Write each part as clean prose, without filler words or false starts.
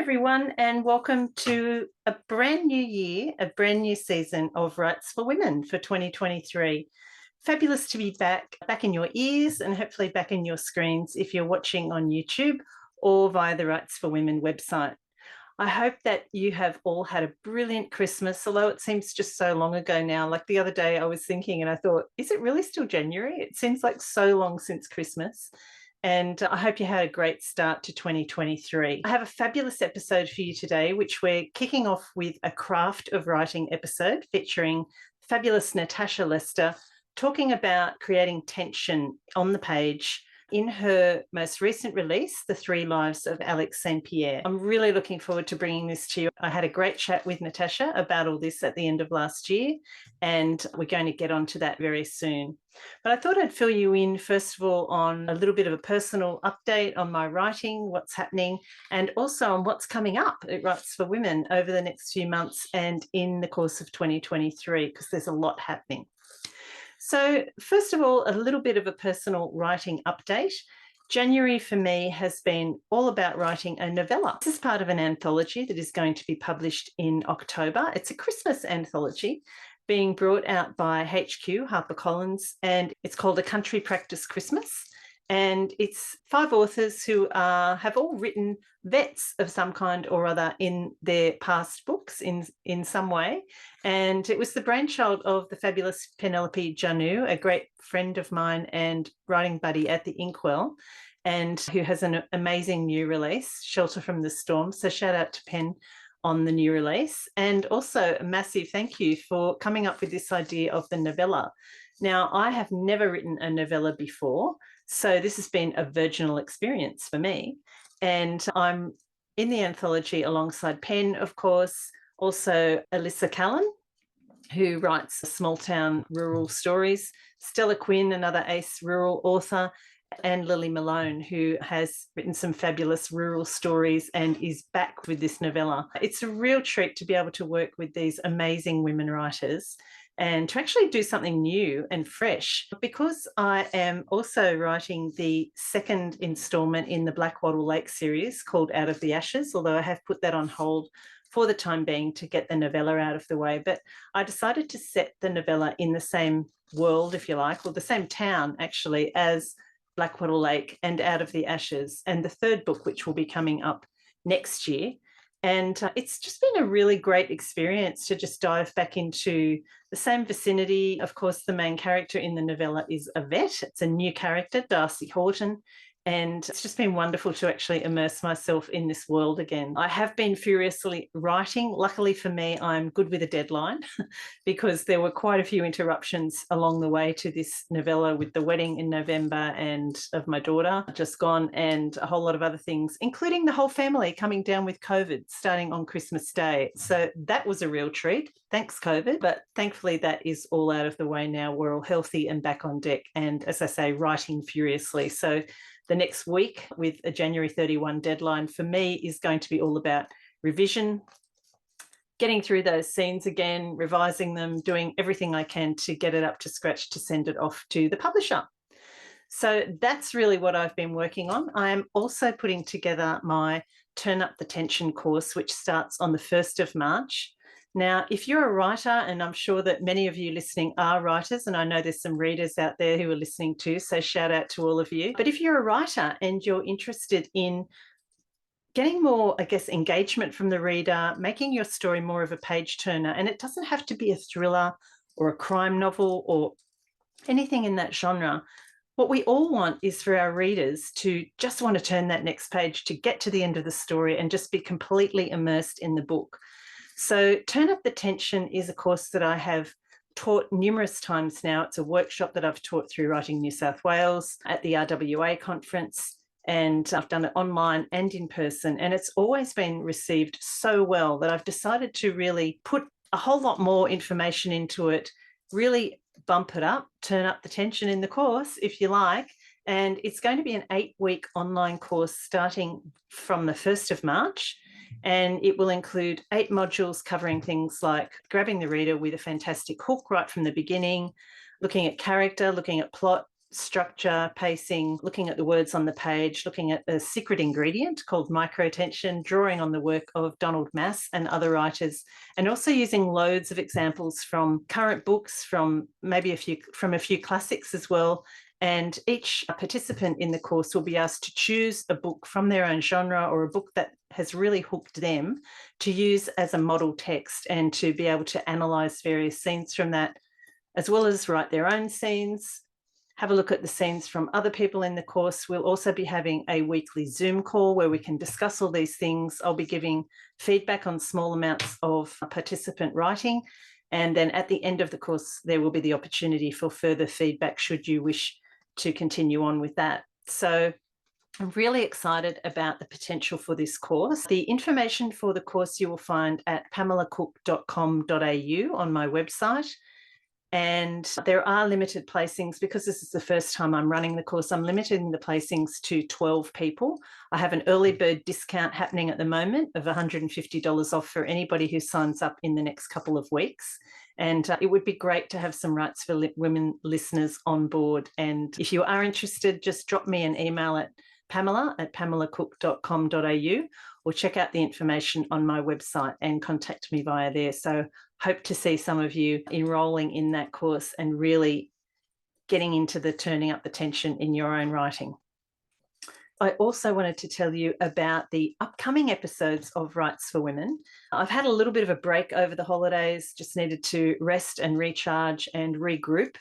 everyone, and welcome to a brand new year, a brand new season of Writes4Women for 2023. Fabulous to be back in your ears and hopefully back in your screens if you're watching on YouTube or via the Writes4Women website. I hope that you have all had a brilliant Christmas, although it seems just so long ago now. Like the other day I was thinking and I thought, is it really still January? It seems like so long since Christmas. And I hope you had a great start to 2023. I have a fabulous episode for you today, which we're kicking off with a craft of writing episode featuring fabulous Natasha Lester talking about creating tension on the page in her most recent release, The 3 Lives of Alix and Pierre. I'm really looking forward to bringing this to you. I had a great chat with Natasha about all this at the end of last year, and we're going to get onto that very soon. But I thought I'd fill you in, first of all, on a little bit of a personal update on my writing, what's happening, and also on what's coming up at Writes4Women over the next few months and in the course of 2023, because there's a lot happening. So first of all, a little bit of a personal writing update. January for me has been all about writing a novella. This is part of an anthology that is going to be published in October. It's a Christmas anthology being brought out by HQ, HarperCollins, and it's called A Country Practice Christmas. And it's 5 authors who have all written vets of some kind or other in their past books in some way. And it was the brainchild of the fabulous Penelope Janu, a great friend of mine and writing buddy at the Inkwell, and who has an amazing new release, Shelter from the Storm. So shout out to Pen on the new release. And also a massive thank you for coming up with this idea of the novella. Now, I have never written a novella before, so this has been a virginal experience for me. And I'm in the anthology alongside Pen, of course, also Alyssa Callan, who writes small town rural stories, Stella Quinn, another ace rural author, and Lily Malone, who has written some fabulous rural stories and is back with this novella. It's a real treat to be able to work with these amazing women writers and to actually do something new and fresh. Because I am also writing the second instalment in the Blackwattle Lake series called Out of the Ashes, although I have put that on hold for the time being to get the novella out of the way. But I decided to set the novella in the same world, if you like, or the same town actually, as Blackwattle Lake and Out of the Ashes, and the third book, which will be coming up next year. And it's just been a really great experience to just dive back into the same vicinity. Of course, the main character in the novella is a vet. It's a new character, Darcy Horton. And it's just been wonderful to actually immerse myself in this world again. I have been furiously writing. Luckily for me, I'm good with a deadline because there were quite a few interruptions along the way to this novella, with the wedding in November and of my daughter just gone, and a whole lot of other things, including the whole family coming down with COVID starting on Christmas Day. So that was a real treat. Thanks, COVID. But thankfully that is all out of the way now. We're all healthy and back on deck. And as I say, writing furiously. So the next week, with a January 31 deadline, for me is going to be all about revision, getting through those scenes again, revising them, doing everything I can to get it up to scratch to send it off to the publisher. So that's really what I've been working on. I am also putting together my Turn Up the Tension course, which starts on the 1st of March. Now, if you're a writer, and I'm sure that many of you listening are writers, and I know there's some readers out there who are listening too, so shout out to all of you. But if you're a writer and you're interested in getting more, I guess, engagement from the reader, making your story more of a page turner, and it doesn't have to be a thriller or a crime novel or anything in that genre. What we all want is for our readers to just want to turn that next page, to get to the end of the story and just be completely immersed in the book. So Turn Up the Tension is a course that I have taught numerous times now. It's a workshop that I've taught through Writing New South Wales at the RWA conference, and I've done it online and in person, and it's always been received so well that I've decided to really put a whole lot more information into it, really bump it up, turn up the tension in the course, if you like. And it's going to be an 8-week online course starting from the 1st of March. And it will include 8 modules covering things like grabbing the reader with a fantastic hook right from the beginning, looking at character, looking at plot, structure, pacing, looking at the words on the page, looking at a secret ingredient called microtension, drawing on the work of Donald Mass and other writers, and also using loads of examples from current books, from maybe a few classics as well. And each participant in the course will be asked to choose a book from their own genre or a book that has really hooked them to use as a model text and to be able to analyse various scenes from that, as well as write their own scenes, have a look at the scenes from other people in the course. We'll also be having a weekly Zoom call where we can discuss all these things. I'll be giving feedback on small amounts of participant writing. And then at the end of the course, there will be the opportunity for further feedback should you wish to continue on with that. So I'm really excited about the potential for this course. The information for the course you will find at pamelacook.com.au on my website. And there are limited placings because this is the first time I'm running the course. I'm limiting the placings to 12 people. I have an early bird discount happening at the moment of $150 off for anybody who signs up in the next couple of weeks. And it would be great to have some Writes for Women listeners on board. And if you are interested, just drop me an email at pamela@pamelacook.com.au or check out the information on my website and contact me via there. So hope to see some of you enrolling in that course and really getting into the turning up the tension in your own writing. I also wanted to tell you about the upcoming episodes of Writes for Women. I've had a little bit of a break over the holidays, just needed to rest and recharge and regroup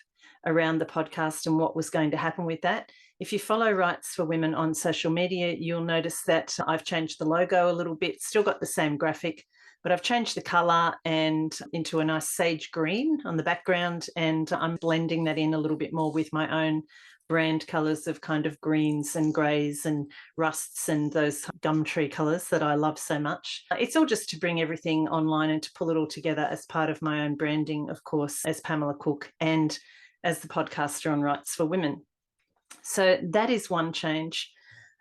around the podcast and what was going to happen with that. If you follow Writes for Women on social media, you'll notice that I've changed the logo a little bit, still got the same graphic, but I've changed the colour and into a nice sage green on the background, and I'm blending that in a little bit more with my own brand colours of kind of greens and greys and rusts and those gum tree colours that I love so much. It's all just to bring everything online and to pull it all together as part of my own branding, of course, as Pamela Cook and as the podcaster on Writes for Women. So that is one change.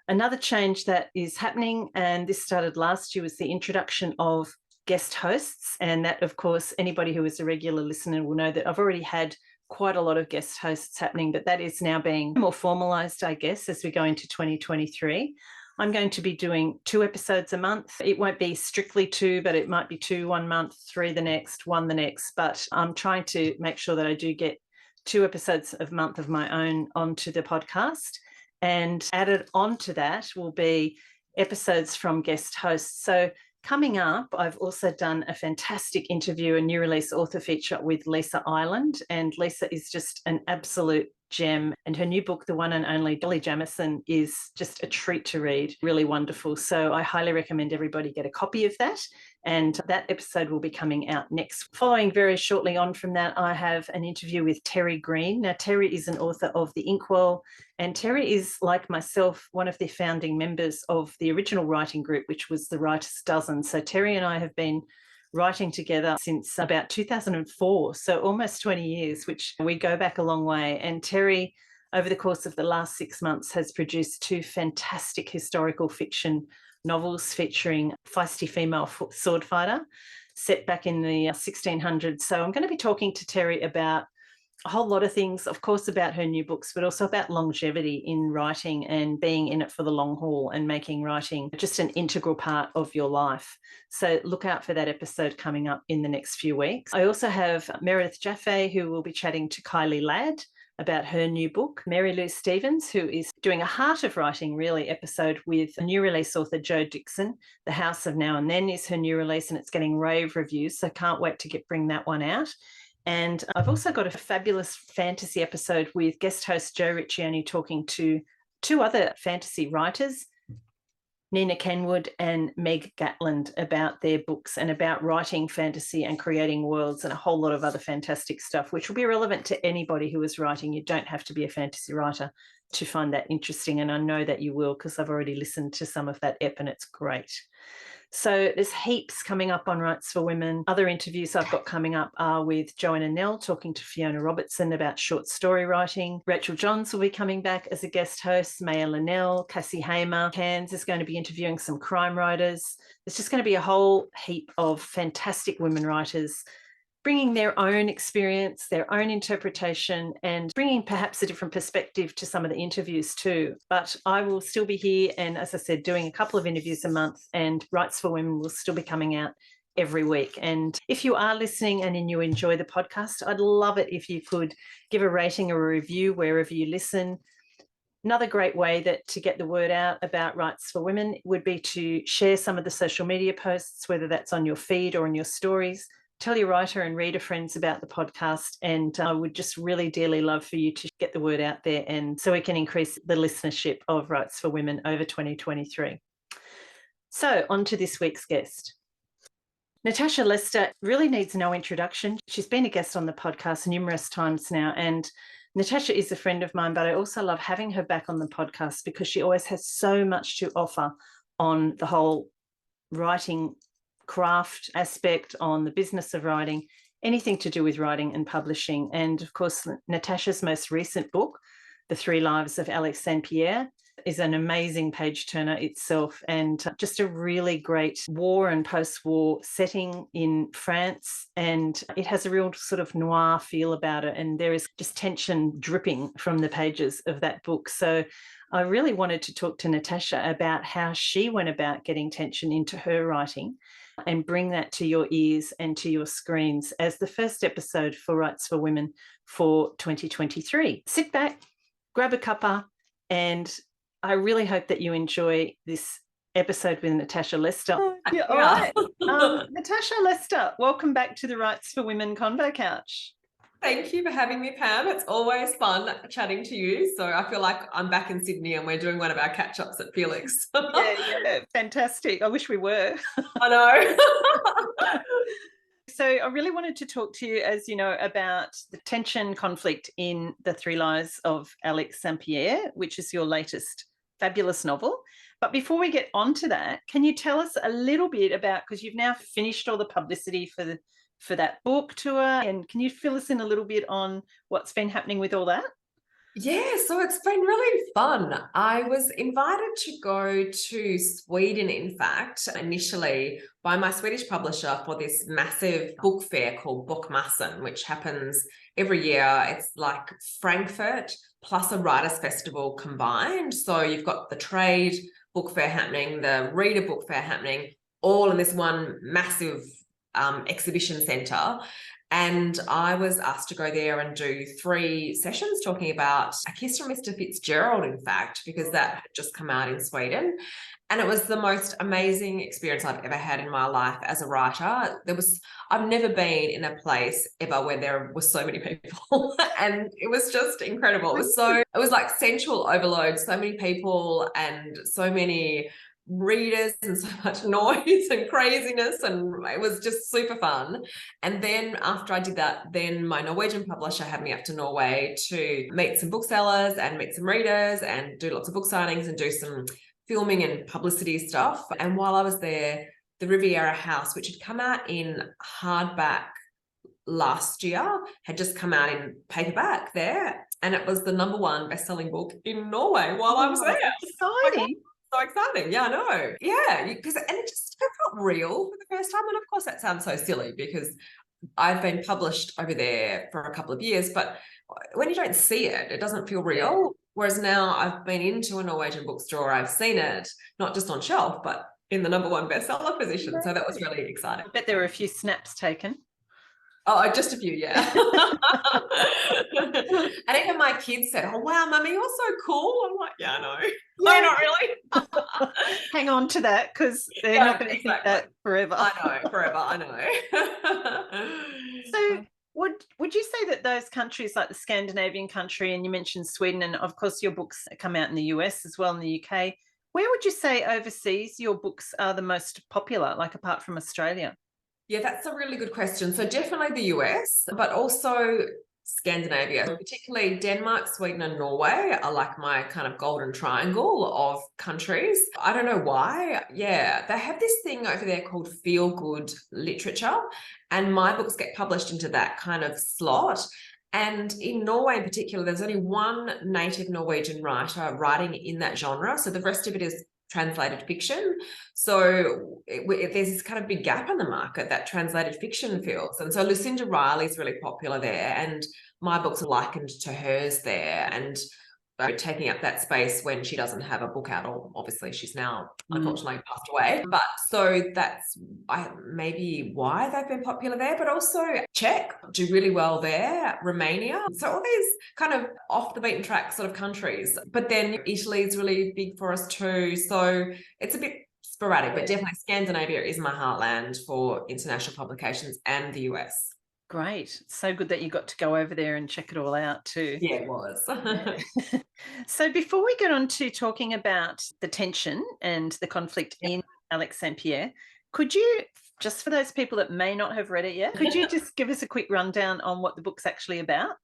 Another change that is happening, and this started last year, was the introduction of guest hosts. And that, of course, anybody who is a regular listener will know that I've already had quite a lot of guest hosts happening, but that is now being more formalised, I guess, as we go into 2023. I'm going to be doing 2 episodes a month. It won't be strictly 2, but it might be 2 one month, 3 the next, 1 the next. But I'm trying to make sure that I do get 2 episodes a month of my own onto the podcast. And added onto that will be episodes from guest hosts. So coming up, I've also done a fantastic interview, a new release author feature with Lisa Ireland. And Lisa is just an absolute gem. And her new book, The One and Only Dolly Jamieson, is just a treat to read, really wonderful. So I highly recommend everybody get a copy of that. And that episode will be coming out next. Following very shortly on from that, I have an interview with Terry Green. Now, Terry is an author of The Inkwell, and Terry is, like myself, one of the founding members of the original writing group, which was the Writers' Dozen. So Terry and I have been writing together since about 2004, so almost 20 years, which we go back a long way. And Terry, over the course of the last 6 months, has produced 2 fantastic historical fiction novels featuring feisty female sword fighter set back in the 1600s. So I'm going to be talking to Terry about a whole lot of things, of course, about her new books, but also about longevity in writing and being in it for the long haul and making writing just an integral part of your life. So look out for that episode coming up in the next few weeks. I also have Meredith Jaffe, who will be chatting to Kylie Ladd about her new book. Mary Lou Stevens, who is doing a Heart of Writing, really, episode with a new release author, Jo Dixon. The House of Now and Then is her new release, and it's getting rave reviews, so can't wait to bring that one out. And I've also got a fabulous fantasy episode with guest host Joe Riccioni talking to 2 other fantasy writers, Nina Kenwood and Meg Gatland, about their books and about writing fantasy and creating worlds and a whole lot of other fantastic stuff, which will be relevant to anybody who is writing. You don't have to be a fantasy writer to find that interesting, and I know that you will because I've already listened to some of that ep and it's great. So there's heaps coming up on Writes for Women. Other interviews I've got coming up are with Joanna Nell talking to Fiona Robertson about short story writing. Rachel Johns will be coming back as a guest host. Maya Linnell, Cassie Hamer. Cairns is going to be interviewing some crime writers. There's just going to be a whole heap of fantastic women writers bringing their own experience, their own interpretation, and bringing perhaps a different perspective to some of the interviews too. But I will still be here and, as I said, doing a couple of interviews a month, and Writes for Women will still be coming out every week. And if you are listening and you enjoy the podcast, I'd love it if you could give a rating or a review wherever you listen. Another great way to get the word out about Writes for Women would be to share some of the social media posts, whether that's on your feed or in your stories. Tell your writer and reader friends about the podcast, and I would just really dearly love for you to get the word out there, and so we can increase the listenership of Writes for Women over 2023. So on to this week's guest. Natasha Lester really needs no introduction. She's been a guest on the podcast numerous times now, and Natasha is a friend of mine, but I also love having her back on the podcast because she always has so much to offer on the whole writing craft aspect, on the business of writing, anything to do with writing and publishing. And of course, Natasha's most recent book, The 3 Lives of Alix and Pierre, is an amazing page turner itself, and just a really great war and post-war setting in France, and it has a real sort of noir feel about it, and there is just tension dripping from the pages of that book. So I really wanted to talk to Natasha about how she went about getting tension into her writing and bring that to your ears and to your screens as the first episode for Writes for Women for 2023. Sit back, grab a cuppa, and I really hope that you enjoy this episode with Natasha Lester. Yeah, all right. Natasha Lester, welcome back to the Writes for Women Convo Couch. Thank you for having me, Pam. It's always fun chatting to you. So I feel like I'm back in Sydney and we're doing one of our catch-ups at Felix. Yeah, fantastic. I wish we were. I know. So I really wanted to talk to you, as you know, about the tension conflict in The 3 Lives of Alix and Pierre, which is your latest fabulous novel. But before we get on to that, can you tell us a little bit about, because you've now finished all the publicity for that book tour, and can you fill us in a little bit on what's been happening with all that? Yeah, so it's been really fun. I was invited to go to Sweden, in fact, initially by my Swedish publisher for this massive book fair called Bokmässan, which happens every year. It's like Frankfurt plus a writers' festival combined. So you've got the trade book fair happening, the reader book fair happening, all in this one massive exhibition centre. And I was asked to go there and do 3 sessions talking about A Kiss from Mr. Fitzgerald, in fact, because that had just come out in Sweden. And it was the most amazing experience I've ever had in my life as a writer. I've never been in a place ever where there were so many people and it was just incredible. It was like central overload, so many people and so many readers and so much noise and craziness, and it was just super fun. And then after I did that, then my Norwegian publisher had me up to Norway to meet some booksellers and meet some readers and do lots of book signings and do some filming and publicity stuff. And while I was there, the Riviera House, which had come out in hardback last year, had just come out in paperback there, and it was the #1 best-selling book in Norway while I was there. Exciting. So exciting. Yeah, I know. Yeah, and it just felt real for the first time. And of course that sounds so silly because I've been published over there for a couple of years, but when you don't see it, it doesn't feel real. Whereas now I've been into a Norwegian bookstore, I've seen it, not just on shelf, but in the #1 bestseller position. So that was really exciting. I bet there were a few snaps taken. Oh, just a few, yeah. And even my kids said, "Oh, wow, Mummy, you're so cool." I'm like, yeah, I know. No, not really. Hang on to that, because they're not going to think that forever. I know, forever, I know. So would you say that those countries like the Scandinavian country, and you mentioned Sweden, and of course your books come out in the US as well, in the UK, where would you say overseas your books are the most popular, like apart from Australia? Yeah, that's a really good question. So definitely the US, but also Scandinavia, particularly Denmark, Sweden, and Norway are like my kind of golden triangle of countries. I don't know why. Yeah, they have this thing over there called feel-good literature, and my books get published into that kind of slot. And in Norway in particular, there's only one native Norwegian writer writing in that genre. So the rest of it is translated fiction. So there's this kind of big gap in the market that translated fiction fills. And so Lucinda Riley's really popular there, and my books are likened to hers there, and taking up that space when she doesn't have a book out, or obviously she's now unfortunately passed away. But so that's maybe why they've been popular there, but also Czech do really well there, Romania. So all these kind of off the beaten track sort of countries. But then Italy is really big for us too. So it's a bit sporadic, but definitely Scandinavia is my heartland for international publications, and the US. Great. So good that you got to go over there and check it all out too. Yeah, it was. Yeah. So before we get on to talking about the tension and the conflict in Alix and Pierre, could you, just for those people that may not have read it yet, could you just give us a quick rundown on what the book's actually about?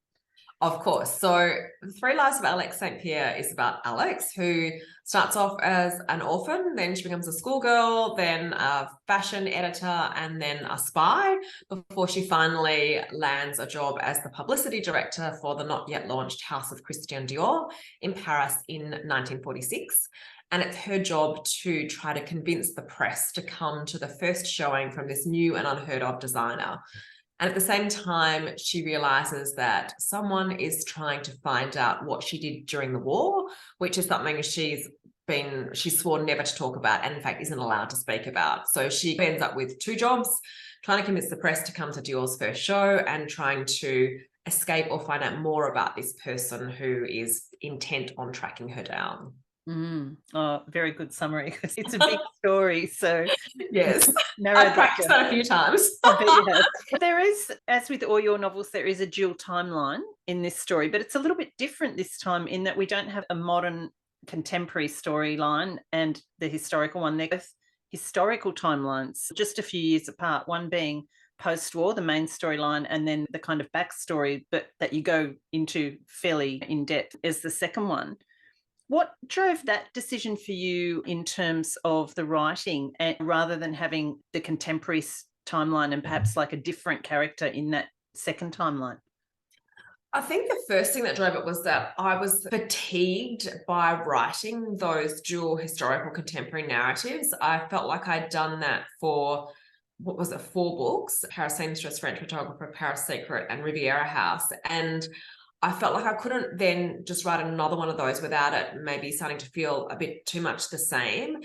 Of course. So The Three Lives of Alix St. Pierre is about Alix, who starts off as an orphan, then she becomes a schoolgirl, then a fashion editor, and then a spy, before she finally lands a job as the publicity director for the not yet launched House of Christian Dior in Paris in 1946. And it's her job to try to convince the press to come to the first showing from this new and unheard of designer. And at the same time, she realizes that someone is trying to find out what she did during the war, which is something she's sworn never to talk about, and in fact isn't allowed to speak about. So she ends up with two jobs, trying to convince the press to come to Dior's first show and trying to escape or find out more about this person who is intent on tracking her down. Oh, very good summary, because it's a big story. So yes, I've practiced that a few times. There is, as with all your novels, there is a dual timeline in this story, but it's a little bit different this time in that we don't have a modern contemporary storyline and the historical one. They're both historical timelines, just a few years apart, one being post-war, the main storyline, and then the kind of backstory, but that you go into fairly in depth is the second one. What drove that decision for you in terms of the writing, and rather than having the contemporary timeline and perhaps like a different character in that second timeline? I think the first thing that drove it was that I was fatigued by writing those dual historical contemporary narratives. I felt like I'd done that for, what was it, 4 books, Paris Seamstress, French Photographer, Paris Secret, and Riviera House. And I felt like I couldn't then just write another one of those without it maybe starting to feel a bit too much the same.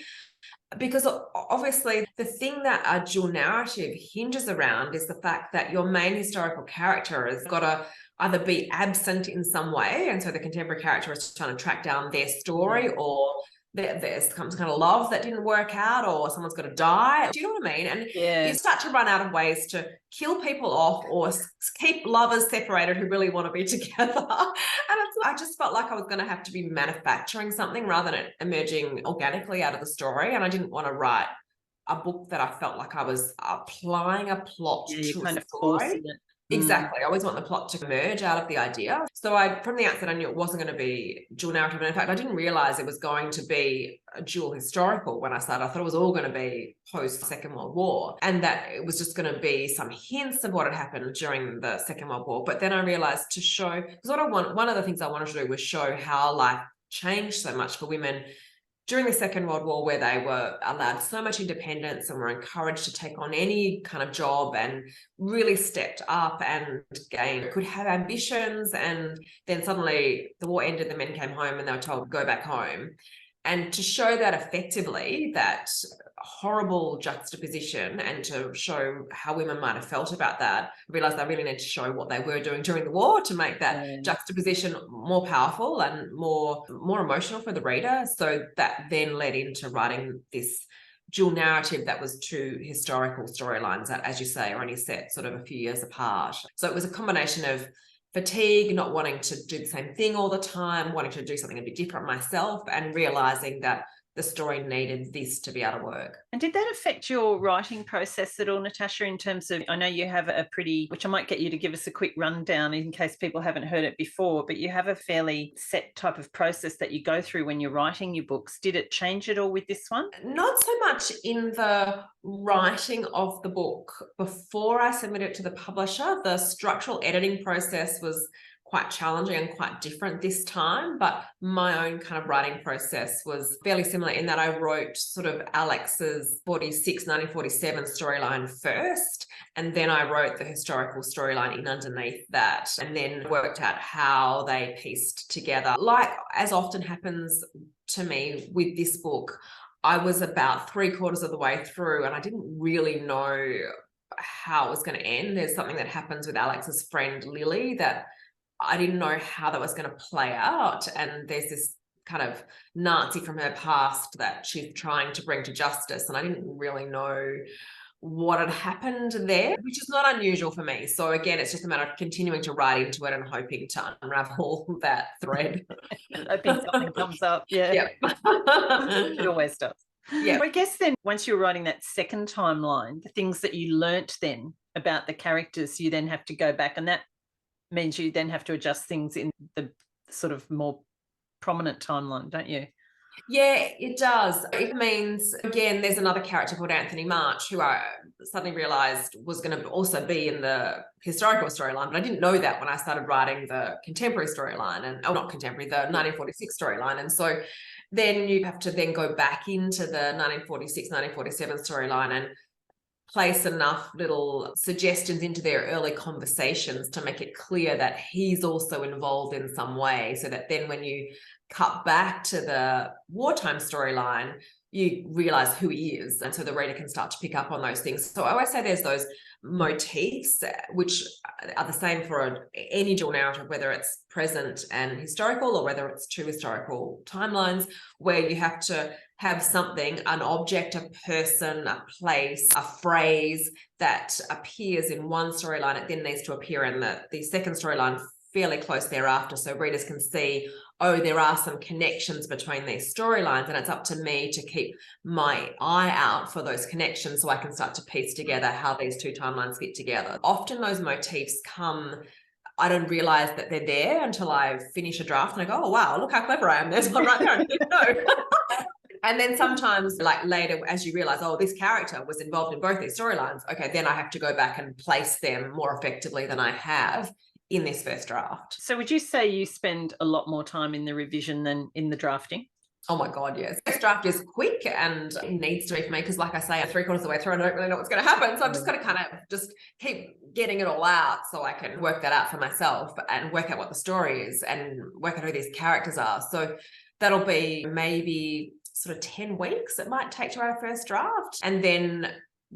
Because obviously the thing that a dual narrative hinges around is the fact that your main historical character has got to either be absent in some way, and so the contemporary character is trying to track down their story, or there's some kind of love that didn't work out, or someone's got to die. Do you know what I mean? And you start to run out of ways to kill people off or keep lovers separated who really want to be together. And I just felt like I was going to have to be manufacturing something rather than it emerging organically out of the story. And I didn't want to write a book that I felt like I was applying a plot to a story. Exactly. I always want the plot to emerge out of the idea. So from the outset, I knew it wasn't going to be dual narrative. And in fact, I didn't realize it was going to be a dual historical when I started. I thought it was all going to be post Second World War, and that it was just going to be some hints of what had happened during the Second World War. But then I realized to show, because one of the things I wanted to do was show how life changed so much for women during the Second World War, where they were allowed so much independence and were encouraged to take on any kind of job and really stepped up and could have ambitions. And then suddenly the war ended, the men came home and they were told, go back home. And to show that effectively, that horrible juxtaposition, and to show how women might have felt about that, I realized I really need to show what they were doing during the war to make that juxtaposition more powerful and more emotional for the reader. So that then led into writing this dual narrative that was 2 historical storylines that, as you say, are only set sort of a few years apart. So it was a combination of fatigue, not wanting to do the same thing all the time, wanting to do something a bit different myself, and realizing that the story needed this to be able to work. And did that affect your writing process at all, Natasha, in terms of, I know you have a pretty, which I might get you to give us a quick rundown in case people haven't heard it before, but you have a fairly set type of process that you go through when you're writing your books. Did it change at all with this one? Not so much in the writing of the book. Before I submitted it to the publisher, the structural editing process was quite challenging and quite different this time, but my own kind of writing process was fairly similar in that I wrote sort of Alix's 1947 storyline first, and then I wrote the historical storyline in underneath that, and then worked out how they pieced together. Like as often happens to me with this book, I was about 3/4 of the way through and I didn't really know how it was going to end. There's something that happens with Alix's friend Lily that I didn't know how that was going to play out. And there's this kind of Nazi from her past that she's trying to bring to justice. And I didn't really know what had happened there, which is not unusual for me. So again, it's just a matter of continuing to write into it and hoping to unravel that thread. Hoping something comes up. Yeah. Yep. It always does. Yeah. I guess then once you're writing that second timeline, the things that you learnt then about the characters, you then have to go back, and that means you then have to adjust things in the sort of more prominent timeline, don't you? Yeah, it does. It means, again, there's another character called Anthony March who I suddenly realised was going to also be in the historical storyline, but I didn't know that when I started writing the contemporary storyline, and not contemporary, the 1946 storyline. And so then you have to then go back into the 1946, 1947 storyline and place enough little suggestions into their early conversations to make it clear that he's also involved in some way, so that then when you cut back to the wartime storyline, you realize who he is, and so the reader can start to pick up on those things. So I always say there's those motifs which are the same for any dual narrative, whether it's present and historical or whether it's two historical timelines, where you have to have something, an object, a person, a place, a phrase that appears in one storyline. It then needs to appear in the second storyline fairly close thereafter, so readers can see, oh, there are some connections between these storylines, and it's up to me to keep my eye out for those connections so I can start to piece together how these two timelines fit together. Often those motifs come, I don't realize that they're there until I finish a draft and I go, oh, wow, look how clever I am. There's one right there. I didn't know. And then sometimes, like later, as you realize, oh, this character was involved in both these storylines, okay, then I have to go back and place them more effectively than I have in this first draft. So would you say you spend a lot more time in the revision than in the drafting? Oh my God, yes. This draft is quick, and it needs to be for me because, like I say, I'm 3/4 of the way through, I don't really know what's going to happen. So I've just got to kind of just keep getting it all out so I can work that out for myself and work out what the story is and work out who these characters are. So that'll be maybe sort of 10 weeks it might take to write a first draft. And then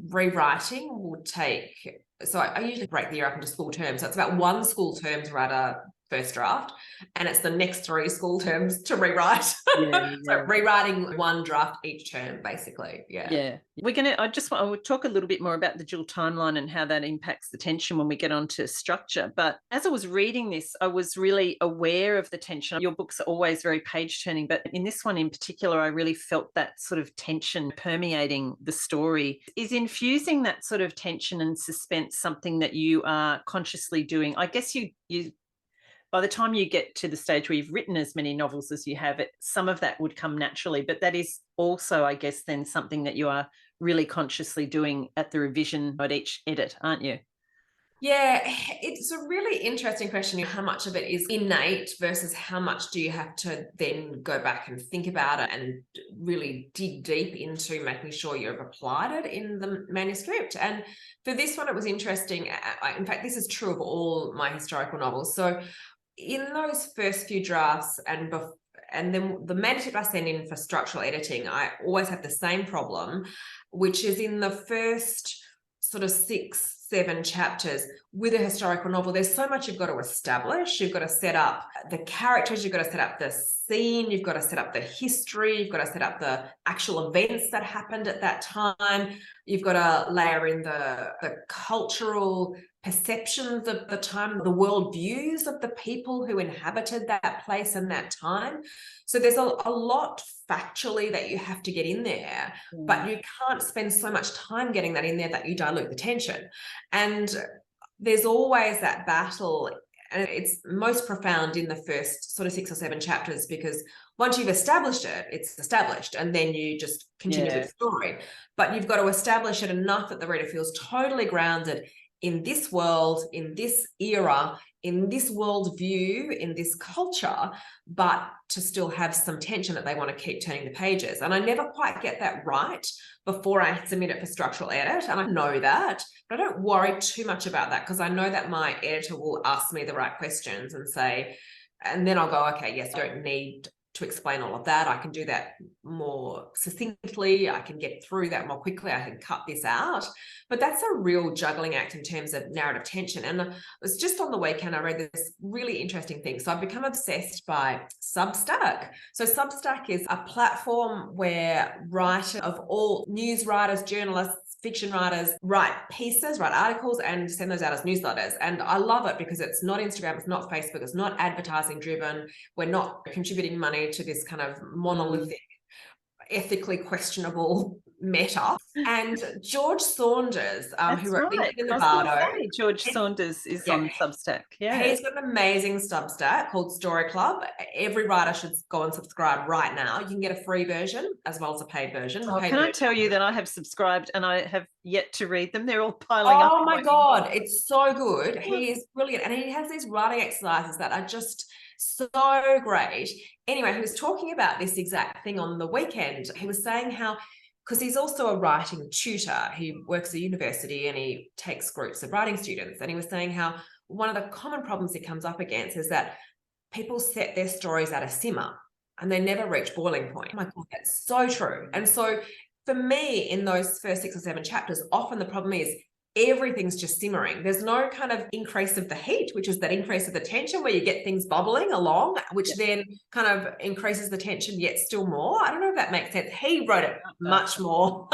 rewriting will take, so I usually break the year up into school terms. So it's about 1 school term to write a first draft, and it's the next 3 school terms to rewrite. So rewriting 1 draft each term, basically. Yeah. We're going to, I will talk a little bit more about the dual timeline and how that impacts the tension when we get onto structure. But as I was reading this, I was really aware of the tension. Your books are always very page turning, but in this one in particular, I really felt that sort of tension permeating the story. Is infusing that sort of tension and suspense something that you are consciously doing? I guess you by the time you get to the stage where you've written as many novels as you have, some of that would come naturally, but that is also, I guess, then something that you are really consciously doing at the revision at each edit, aren't you? Yeah, it's a really interesting question, how much of it is innate versus how much do you have to then go back and think about it and really dig deep into making sure you've applied it in the manuscript. And for this one, it was interesting. In fact, this is true of all my historical novels. So in those first few drafts and then the manuscript I send in for structural editing, I always have the same problem, which is in the first sort of 6-7 chapters with a historical novel, there's so much you've got to establish. You've got to set up the characters, you've got to set up the scene, you've got to set up the history, you've got to set up the actual events that happened at that time. You've got to layer in the cultural perceptions of the time, the world views of the people who inhabited that place and that time. So there's a lot factually that you have to get in there, but you can't spend so much time getting that in there that you dilute the tension. And there's always that battle, and it's most profound in the first sort of 6 or 7 chapters, because once you've established it, it's established, and then you just continue the story. But you've got to establish it enough that the reader feels totally grounded in this world, in this era, in this world view, in this culture, but to still have some tension that they want to keep turning the pages. And I never quite get that right before I submit it for structural edit. And I know that, but I don't worry too much about that because I know that my editor will ask me the right questions and say, and then I'll go, okay, yes, I don't need to explain all of that. I can do that more succinctly. I can get through that more quickly. I can cut this out. But that's a real juggling act in terms of narrative tension. And it was just on the weekend, I read this really interesting thing. So I've become obsessed by Substack. So Substack is a platform where writers of all news writers, journalists, fiction writers write pieces, write articles, and send those out as newsletters. And I love it because it's not Instagram, it's not Facebook, it's not advertising driven. We're not contributing money to this kind of monolithic, ethically questionable meta. And George Saunders, who wrote right. in the Bardo. George Saunders is on Substack. Yeah. He's got an amazing Substack called Story Club. Every writer should go and subscribe right now. You can get a free version as well as a paid version. Can I tell you that I have subscribed and I have yet to read them? They're all piling up. Oh my God, it's so good. He is brilliant. And he has these writing exercises that are just so great. Anyway, he was talking about this exact thing on the weekend. He was saying how, because he's also a writing tutor, he works at a university and he takes groups of writing students. And he was saying how one of the common problems he comes up against is that people set their stories at a simmer and they never reach boiling point. Oh my God, that's so true. And so for me, in those first 6 or 7 chapters, often the problem is everything's just simmering. There's no kind of increase of the heat, which is that increase of the tension where you get things bubbling along, which then kind of increases the tension yet still more. I don't know if that makes sense. He wrote it much more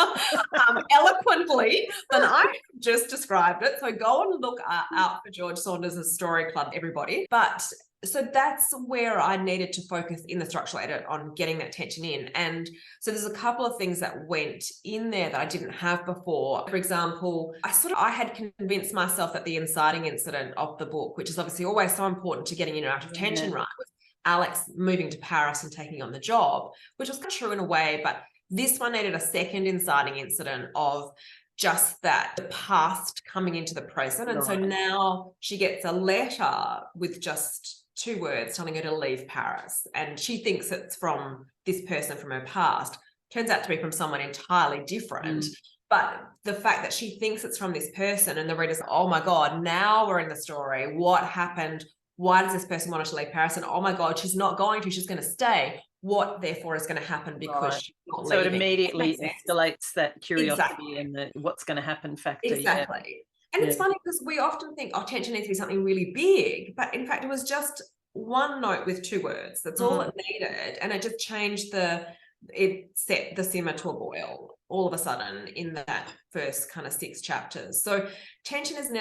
eloquently than I just described it. So go and look out for George Saunders' Story Club, everybody. But so that's where I needed to focus in the structural edit on getting that tension in. And so there's a couple of things that went in there that I didn't have before. For example, I had convinced myself that the inciting incident of the book, which is obviously always so important to getting in and out of tension, right, was Alix moving to Paris and taking on the job, which was kind of true in a way, but this one needed a second inciting incident of just that, the past coming into the present. And so now she gets a letter with just 2 words telling her to leave Paris. And she thinks it's from this person from her past. Turns out to be from someone entirely different. But the fact that she thinks it's from this person and the reader's, oh my God, now we're in the story. What happened? Why does this person want her to leave Paris? And oh my God, she's not going to, she's going to stay. What therefore is going to happen because she's not leaving? So it immediately escalates that curiosity and the what's going to happen factor. Exactly. Yeah. And it's funny because we often think, oh, tension needs to be something really big. But in fact, it was just one note with 2 words. That's all it needed. And it just changed it set the simmer to a boil all of a sudden in that first kind of 6 chapters. So tension is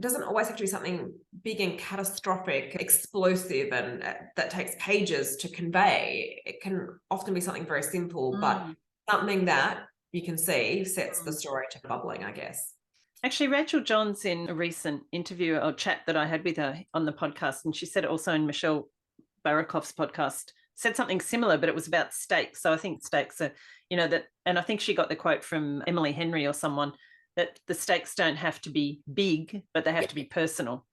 doesn't always have to be something big and catastrophic, explosive, and that takes pages to convey. It can often be something very simple, but something that you can see sets the story to bubbling, I guess. Actually, Rachel Johns, in a recent interview or chat that I had with her on the podcast, and she said it also in Michelle Barakoff's podcast, said something similar, but it was about stakes. So I think stakes are, that, and I think she got the quote from Emily Henry or someone, that the stakes don't have to be big, but they have to be personal.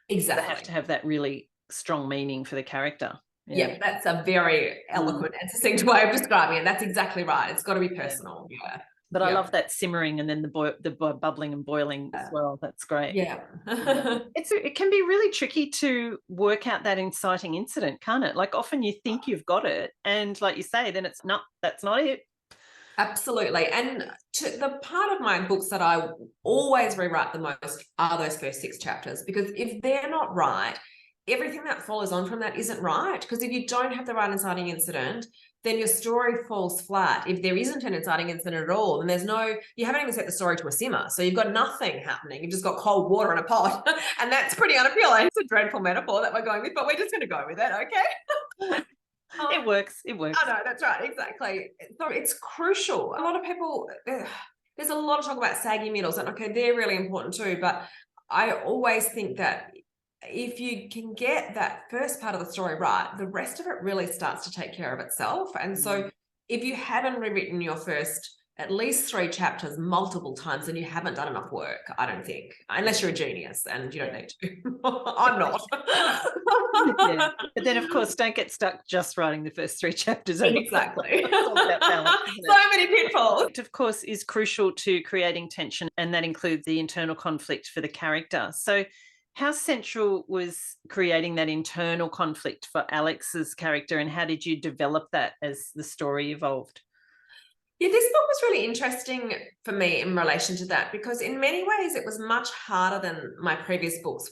Exactly. They have to have that really strong meaning for the character. Yeah, that's a very eloquent and succinct way of describing it. That's exactly right. It's got to be personal. Yeah. But I love that simmering and then the bubbling and boiling as well. That's great. Yeah. It can be really tricky to work out that inciting incident, can't it? Like often you think you've got it and like you say, then that's not it. Absolutely. And the part of my books that I always rewrite the most are those first 6 chapters, because if they're not right, everything that follows on from that isn't right. Because if you don't have the right inciting incident, then your story falls flat. If there isn't an inciting incident at all, then you haven't even set the story to a simmer. So you've got nothing happening. You've just got cold water in a pot. And that's pretty unappealing. It's a dreadful metaphor that we're going with, but we're just going to go with it, okay? It works. I know, that's right, exactly. So it's crucial. A lot of people, there's a lot of talk about saggy middles, and okay, they're really important too, but I always think that if you can get that first part of the story right, the rest of it really starts to take care of itself. And so if you haven't rewritten your first at least 3 chapters multiple times, and you haven't done enough work, I don't think, unless you're a genius and you don't need to. I'm not. Yeah. But then, of course, don't get stuck just writing the first 3 chapters. Exactly. It's all about balance, isn't it? So many pitfalls. Of course, is crucial to creating tension, and that includes the internal conflict for the character. So how central was creating that internal conflict for Alix's character, and how did you develop that as the story evolved? Yeah, this book was really interesting for me in relation to that, because in many ways it was much harder than my previous books,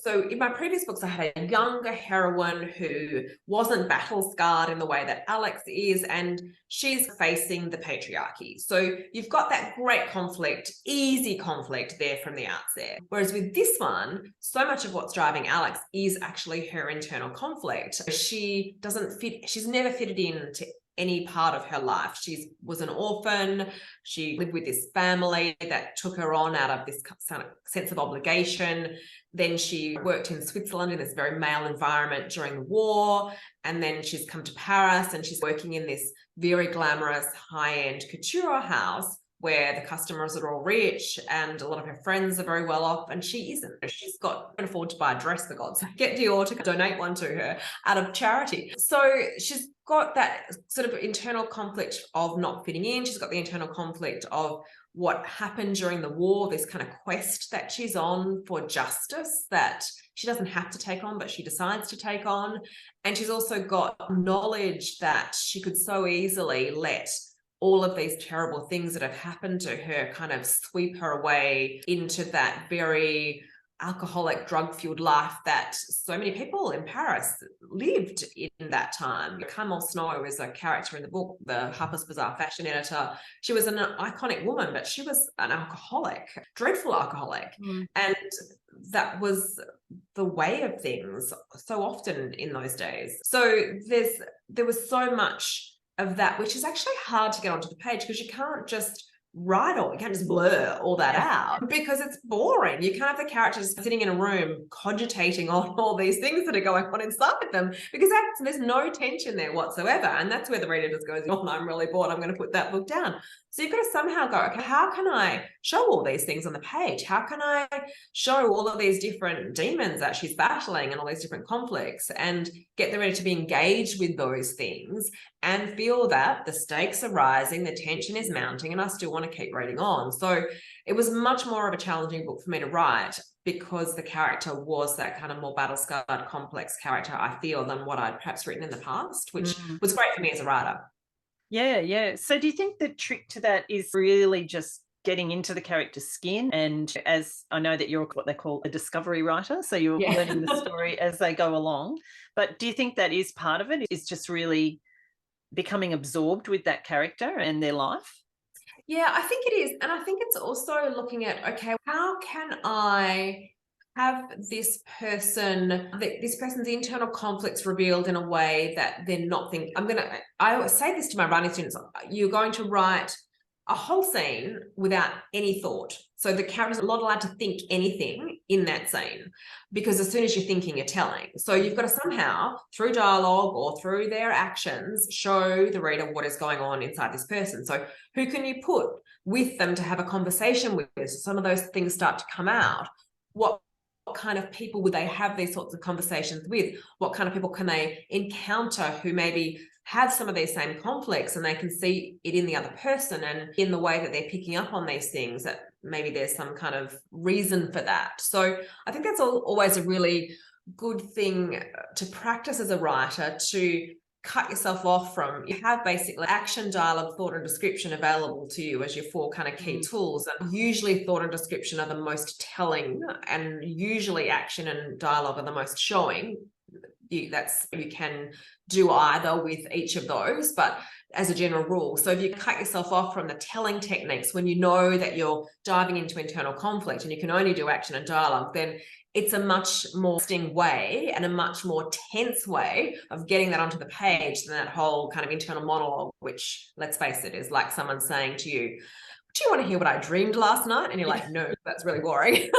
so in my previous books I had a younger heroine who wasn't battle scarred in the way that Alix is, and she's facing the patriarchy. So you've got that great conflict, easy conflict there from the outset. Whereas with this one, so much of what's driving Alix is actually her internal conflict. She doesn't fit, she's never fitted into any part of her life. She was an orphan. She lived with this family that took her on out of this sense of obligation. Then she worked in Switzerland in this very male environment during the war. And then she's come to Paris and she's working in this very glamorous high-end couture house where the customers are all rich and a lot of her friends are very well off, and she isn't. She's can afford to buy a dress, for God's sake. Get Dior to donate one to her out of charity. So she's got that sort of internal conflict of not fitting in. She's got the internal conflict of what happened during the war, this kind of quest that she's on for justice that she doesn't have to take on, but she decides to take on. And she's also got knowledge that she could so easily let all of these terrible things that have happened to her kind of sweep her away into that very alcoholic, drug-fueled life that so many people in Paris lived in that time. Camille Snow is a character in the book, the Harper's Bazaar fashion editor. She was an iconic woman, but she was an alcoholic, dreadful alcoholic. And that was the way of things so often in those days. So there was so much of that, which is actually hard to get onto the page, because you can't just you can't just blur all that out, because it's boring. You can't have the characters sitting in a room cogitating on all these things that are going on inside them, because there's no tension there whatsoever. And that's where the reader just goes, oh, I'm really bored, I'm going to put that book down. So you've got to somehow go, okay, how can I show all these things on the page? How can I show all of these different demons that she's battling and all these different conflicts, and get the reader to be engaged with those things and feel that the stakes are rising, the tension is mounting, and I still want to keep reading on. So it was much more of a challenging book for me to write, because the character was that kind of more battle-scarred, complex character, I feel, than what I'd perhaps written in the past, which was great for me as a writer. Yeah. So do you think the trick to that is really just getting into the character's skin? And as I know that you're what they call a discovery writer, so you're learning the story as they go along. But do you think that is part of it, is just really becoming absorbed with that character and their life? Yeah, I think it is. And I think it's also looking at, okay, how can I have this person's internal conflicts revealed in a way that they're not thinking. I always say this to my writing students, you're going to write a whole scene without any thought. So the characters are not allowed to think anything in that scene, because as soon as you're thinking, you're telling. So you've got to somehow, through dialogue or through their actions, show the reader what is going on inside this person. So who can you put with them to have a conversation with? So some of those things start to come out. What kind of people would they have these sorts of conversations with? What kind of people can they encounter who maybe have some of these same conflicts, and they can see it in the other person and in the way that they're picking up on these things, that maybe there's some kind of reason for that. So I think that's always a really good thing to practice as a writer, to cut yourself off from, you have basically action, dialogue, thought, and description available to you as your 4 kind of key tools. And usually thought and description are the most telling, and usually action and dialogue are the most showing. You can do either with each of those, but as a general rule. So if you cut yourself off from the telling techniques when you know that you're diving into internal conflict and you can only do action and dialogue, then it's a much more interesting way and a much more tense way of getting that onto the page than that whole kind of internal monologue, which, let's face it, is like someone saying to you, do you want to hear what I dreamed last night? And you're like, no, that's really boring.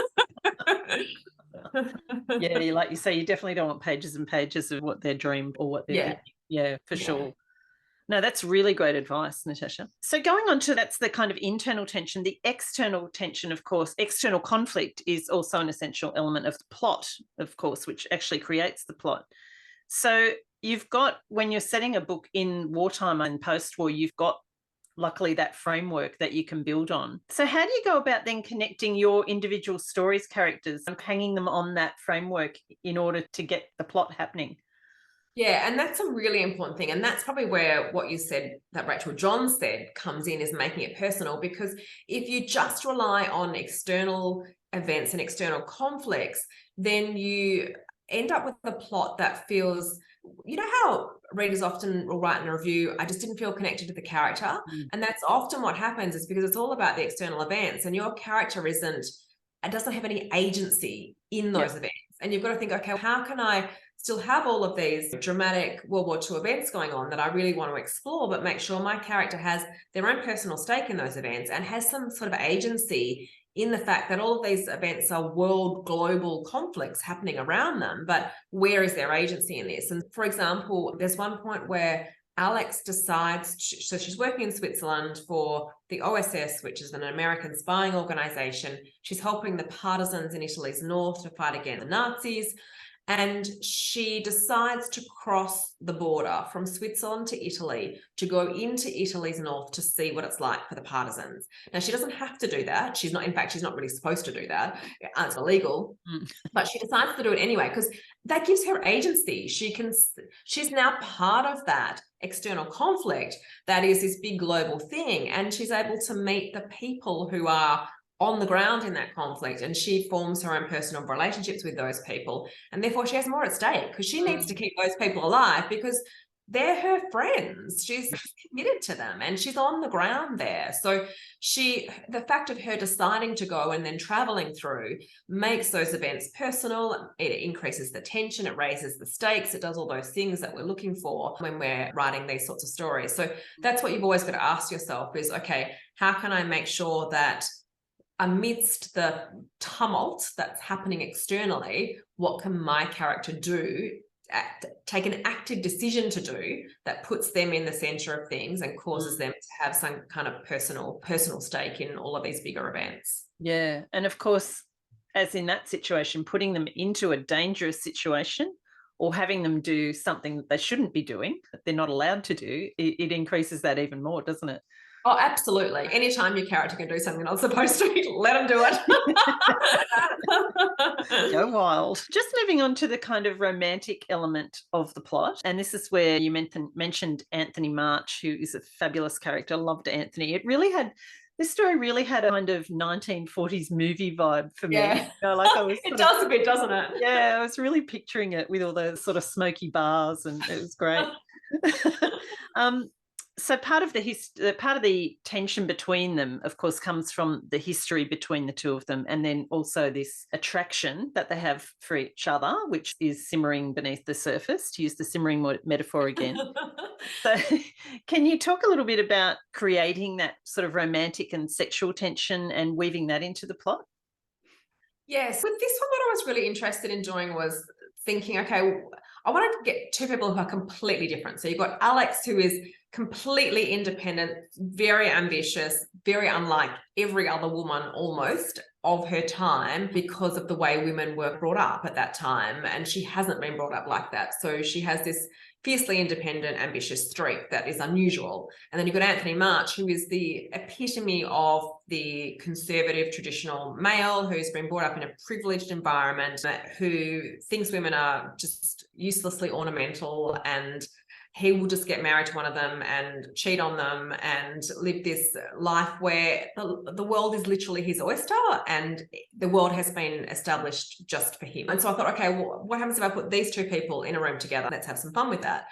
Yeah, like you say, you definitely don't want pages and pages of what they're dreamed or what they're thinking. Yeah, for sure. No, that's really great advice, Natasha. So going on to that's the kind of internal tension. The external tension, of course, external conflict is also an essential element of the plot, of course, which actually creates the plot. So you've got, when you're setting a book in wartime and post-war, you've got luckily that framework that you can build on. So how do you go about then connecting your individual stories, characters, and hanging them on that framework in order to get the plot happening? Yeah, and that's a really important thing. And that's probably where what you said that Rachel John said comes in, is making it personal. Because if you just rely on external events and external conflicts, then you end up with a plot that feels, you know how readers often will write in a review, I just didn't feel connected to the character. And that's often what happens, is because it's all about the external events and your character doesn't have any agency in those events. And you've got to think, okay, how can I still have all of these dramatic World War II events going on that I really want to explore, but make sure my character has their own personal stake in those events and has some sort of agency in the fact that all of these events are world global conflicts happening around them, but where is their agency in this? And for example, there's one point where Alix decides, so she's working in Switzerland for the OSS, which is an American spying organization. She's helping the partisans in Italy's north to fight against the Nazis. And she decides to cross the border from Switzerland to Italy to go into Italy's north to see what it's like for the partisans. Now, she doesn't have to do that. She's not really supposed to do that. It's illegal. But she decides to do it anyway, because that gives her agency. She's now part of that external conflict that is this big global thing. And she's able to meet the people who are on the ground in that conflict, and she forms her own personal relationships with those people, and therefore she has more at stake because she needs to keep those people alive because they're her friends. She's committed to them and she's on the ground there. So the fact of her deciding to go and then traveling through makes those events personal. It increases the tension, it raises the stakes, it does all those things that we're looking for when we're writing these sorts of stories. So that's what you've always got to ask yourself is, okay, how can I make sure that amidst the tumult that's happening externally, what can my character do, take an active decision to do that puts them in the center of things and causes them to have some kind of personal stake in all of these bigger events. Yeah. And of course, as in that situation, putting them into a dangerous situation or having them do something that they shouldn't be doing, that they're not allowed to do, it increases that even more, doesn't it? Oh, absolutely. Anytime your character can do something they're not supposed to, let them do it. Go wild. Just moving on to the kind of romantic element of the plot. And this is where you mentioned Anthony March, who is a fabulous character. I loved Anthony. This story really had a kind of 1940s movie vibe for me. Yeah. It does a bit, doesn't it? Yeah, I was really picturing it with all those sort of smoky bars, and it was great. So part of the tension between them, of course, comes from the history between the two of them, and then also this attraction that they have for each other, which is simmering beneath the surface, to use the simmering metaphor again. So can you talk a little bit about creating that sort of romantic and sexual tension and weaving that into the plot? Yes, with this one, what I was really interested in doing was thinking, okay, I wanted to get two people who are completely different. So you've got Alix, who is completely independent, very ambitious, very unlike every other woman almost of her time because of the way women were brought up at that time. And she hasn't been brought up like that. So she has this fiercely independent, ambitious streak that is unusual. And then you've got Anthony March, who is the epitome of the conservative traditional male who's been brought up in a privileged environment, who thinks women are just uselessly ornamental, and he will just get married to one of them and cheat on them and live this life where the world is literally his oyster and the world has been established just for him. And so I thought, okay, well, what happens if I put these two people in a room together? Let's have some fun with that.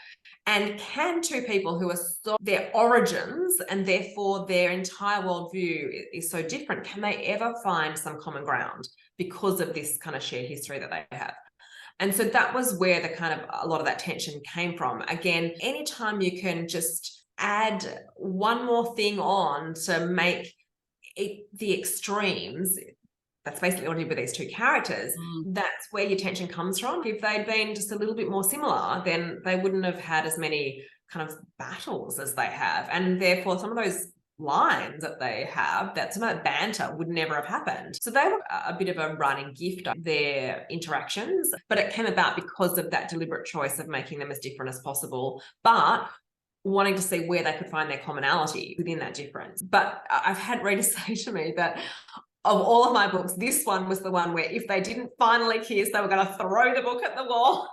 And can two people who are their origins and therefore their entire worldview is so different, can they ever find some common ground because of this kind of shared history that they have? And so that was where a lot of that tension came from. Again, anytime you can just add one more thing on to make it the extremes, that's basically what I did with these two characters. That's where your tension comes from. If they'd been just a little bit more similar, then they wouldn't have had as many kind of battles as they have. And therefore some of those lines that they have, that some of that banter would never have happened. So they were a bit of a running gift, their interactions, but it came about because of that deliberate choice of making them as different as possible, but wanting to see where they could find their commonality within that difference. But I've had readers say to me that of all of my books, this one was the one where if they didn't finally kiss, they were going to throw the book at the wall.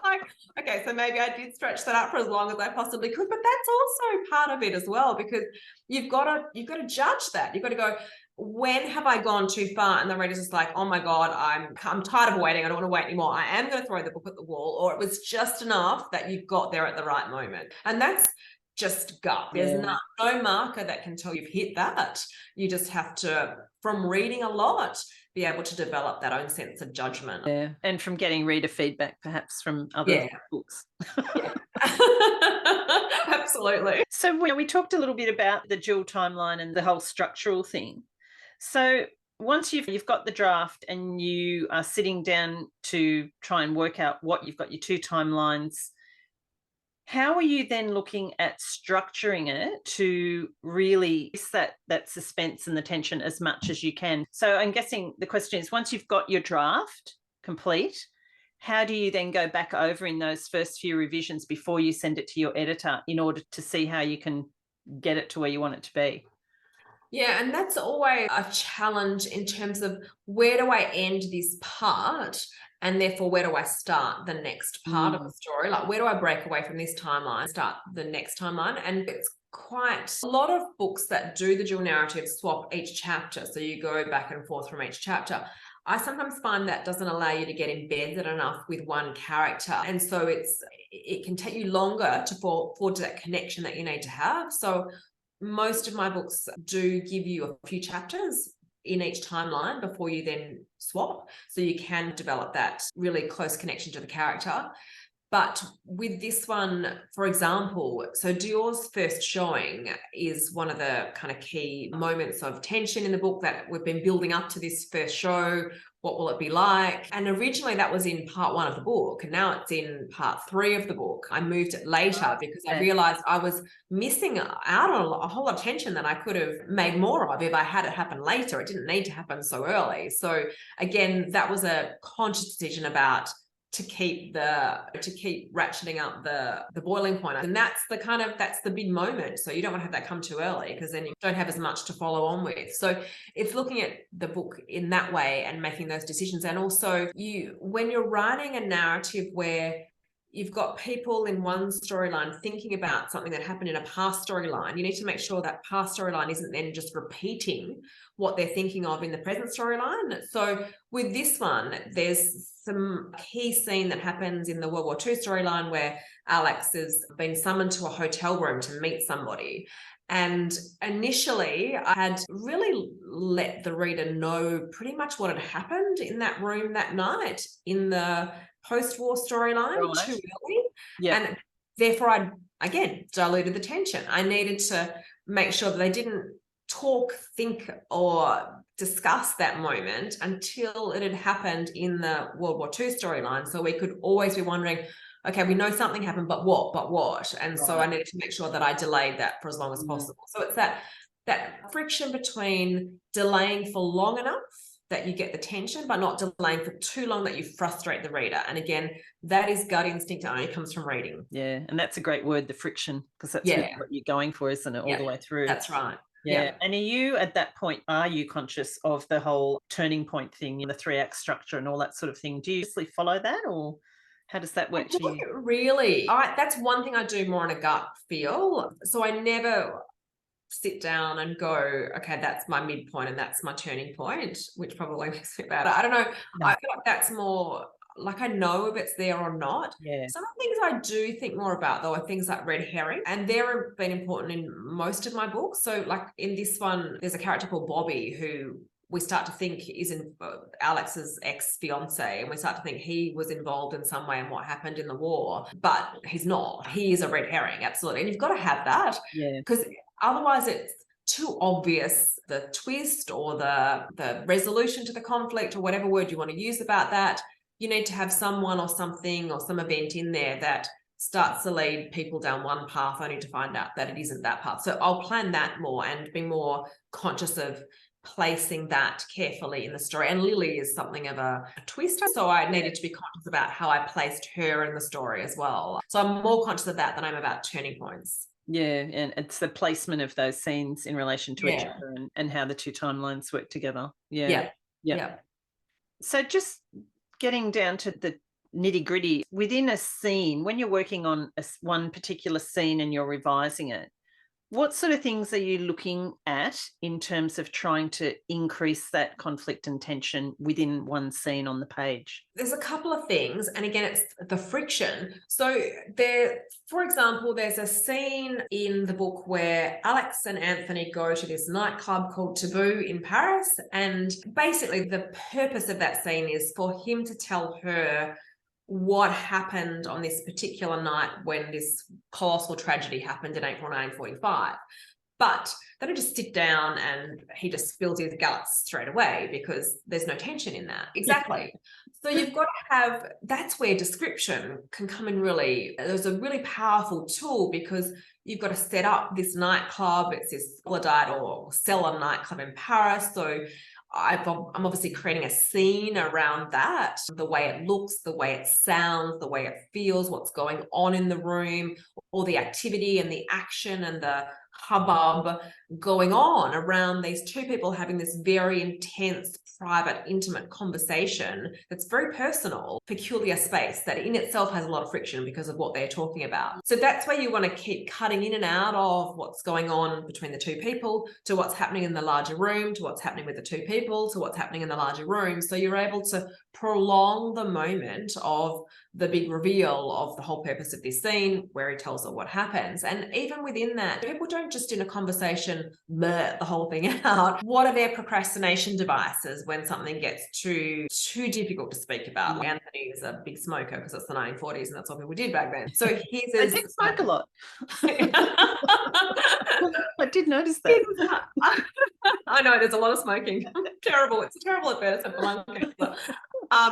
Like, okay, so maybe I did stretch that out for as long as I possibly could, but that's also part of it as well, because you've got to judge that. You've got to go, when have I gone too far? And the reader's just like, oh my God, I'm tired of waiting. I don't want to wait anymore. I am going to throw the book at the wall. Or it was just enough that you got there at the right moment. And that's just gut. There's no marker that can tell you've hit that. You just have to, from reading a lot, be able to develop that own sense of judgment. Yeah, and from getting reader feedback, perhaps from other books. Absolutely. So we talked a little bit about the dual timeline and the whole structural thing. So once you've got the draft and you are sitting down to try and work out what you've got your two timelines, how are you then looking at structuring it to really that suspense and the tension as much as you can? So I'm guessing the question is, once you've got your draft complete, how do you then go back over in those first few revisions before you send it to your editor in order to see how you can get it to where you want it to be? Yeah, and that's always a challenge in terms of, where do I end this part? And therefore, where do I start the next part of the story? Like, where do I break away from this timeline, start the next timeline? And it's quite a lot of books that do the dual narrative swap each chapter. So you go back and forth from each chapter. I sometimes find that doesn't allow you to get embedded enough with one character. And so it can take you longer to forge that connection that you need to have. So most of my books do give you a few chapters in each timeline before you then swap, so you can develop that really close connection to the character. But with this one, for example, so Dior's first showing is one of the kind of key moments of tension in the book, that we've been building up to this first show. What will it be like? And originally that was in part 1 of the book, and now it's in part 3 of the book. I moved it later because I realized I was missing out on a whole lot of tension that I could have made more of if I had it happen later. It didn't need to happen so early. So again, that was a conscious decision about to keep ratcheting up the boiling point. And that's the big moment. So you don't want to have that come too early, because then you don't have as much to follow on with. So it's looking at the book in that way and making those decisions. And also, when you're writing a narrative where you've got people in one storyline thinking about something that happened in a past storyline, you need to make sure that past storyline isn't then just repeating what they're thinking of in the present storyline. So with this one, there's some key scene that happens in the World War II storyline where Alix has been summoned to a hotel room to meet somebody. And initially, I had really let the reader know pretty much what had happened in that room that night in the post-war storyline too early. Yeah. And therefore, I, again, diluted the tension. I needed to make sure that they didn't talk, think, or discuss that moment until it had happened in the World War II storyline. So we could always be wondering, okay, we know something happened, but what? And so I needed to make sure that I delayed that for as long as possible. So it's that friction between delaying for long enough that you get the tension, but not delaying for too long that you frustrate the reader. And again, that is gut instinct. It only comes from reading. Yeah, and that's a great word, the friction, because that's really what you're going for, isn't it, all the way through? That's right. Yeah. And are you, at that point, are you conscious of the whole turning point thing in the 3-act structure and all that sort of thing? Do you usually follow that, or how does that work to you? Really? That's one thing I do more on a gut feel. So I never sit down and go, okay, that's my midpoint and that's my turning point, which probably makes me bad. I don't know. No. I feel like that's more like I know if it's there or not. Yeah. Some of the things I do think more about, though, are things like red herring, and they're been important in most of my books. So like in this one, there's a character called Bobby who we start to think is in Alix's ex-fiance, and we start to think he was involved in some way in what happened in the war, but he's not. He is a red herring, absolutely. And you've got to have that, because otherwise it's too obvious, the twist or the resolution to the conflict, or whatever word you want to use about that. You need to have someone or something or some event in there that starts to lead people down one path only to find out that it isn't that path. So I'll plan that more and be more conscious of placing that carefully in the story. And Lily is something of a twister, so I needed to be conscious about how I placed her in the story as well. So I'm more conscious of that than I'm about turning points. Yeah, and it's the placement of those scenes in relation to each other, and how the two timelines work together. Yeah. So just getting down to the nitty-gritty, within a scene, when you're working on one particular scene and you're revising it, what sort of things are you looking at in terms of trying to increase that conflict and tension within one scene on the page? There's a couple of things. And again, it's the friction. So there, for example, there's a scene in the book where Alix and Anthony go to this nightclub called Taboo in Paris. And basically the purpose of that scene is for him to tell her what happened on this particular night when this colossal tragedy happened in April 1945. But they don't just sit down and he just spills his guts straight away, because there's no tension in that. Exactly. So you've got to have, that's where description can come in really, there's a really powerful tool, because you've got to set up this nightclub. It's this or cellar nightclub in Paris. So I'm obviously creating a scene around that, the way it looks, the way it sounds, the way it feels, what's going on in the room, all the activity and the action and the hubbub going on around these two people having this very intense, private, intimate conversation that's very personal, peculiar space that in itself has a lot of friction because of what they're talking about. So that's where you want to keep cutting in and out of what's going on between the two people, to what's happening in the larger room, to what's happening with the two people, to what's happening in the larger room. So you're able to prolong the moment of the big reveal of the whole purpose of this scene, where he tells her what happens. And even within that, people don't just in a conversation blurt the whole thing out. What are their procrastination devices when something gets too difficult to speak about? Anthony is a big smoker because it's the 1940s and that's what people did back then. So his is... I did smoke a lot. I did notice that. I know, there's a lot of smoking. Terrible. It's a terrible advertisement for lung cancer.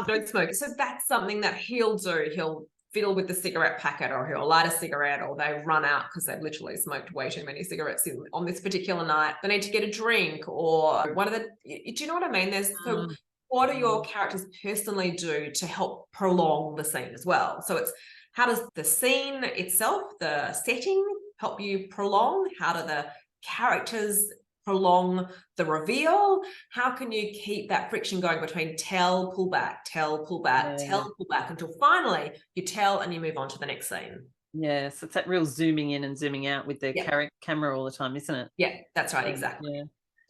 Don't smoke. So that's something that he'll do. He'll fiddle with the cigarette packet, or he'll light a cigarette, or they run out because they've literally smoked way too many cigarettes on this particular night. They need to get a drink, or one of the, do you know what I mean? So what do your characters personally do to help prolong the scene as well? So it's, how does the scene itself, the setting, help you prolong? How do the characters prolong the reveal? How can you keep that friction going between tell, pull back, tell, pull back, tell, pull back, until finally you tell and you move on to the next scene? Yeah, so it's that real zooming in and zooming out with the camera all the time, isn't it? Yeah, that's right, exactly. Yeah.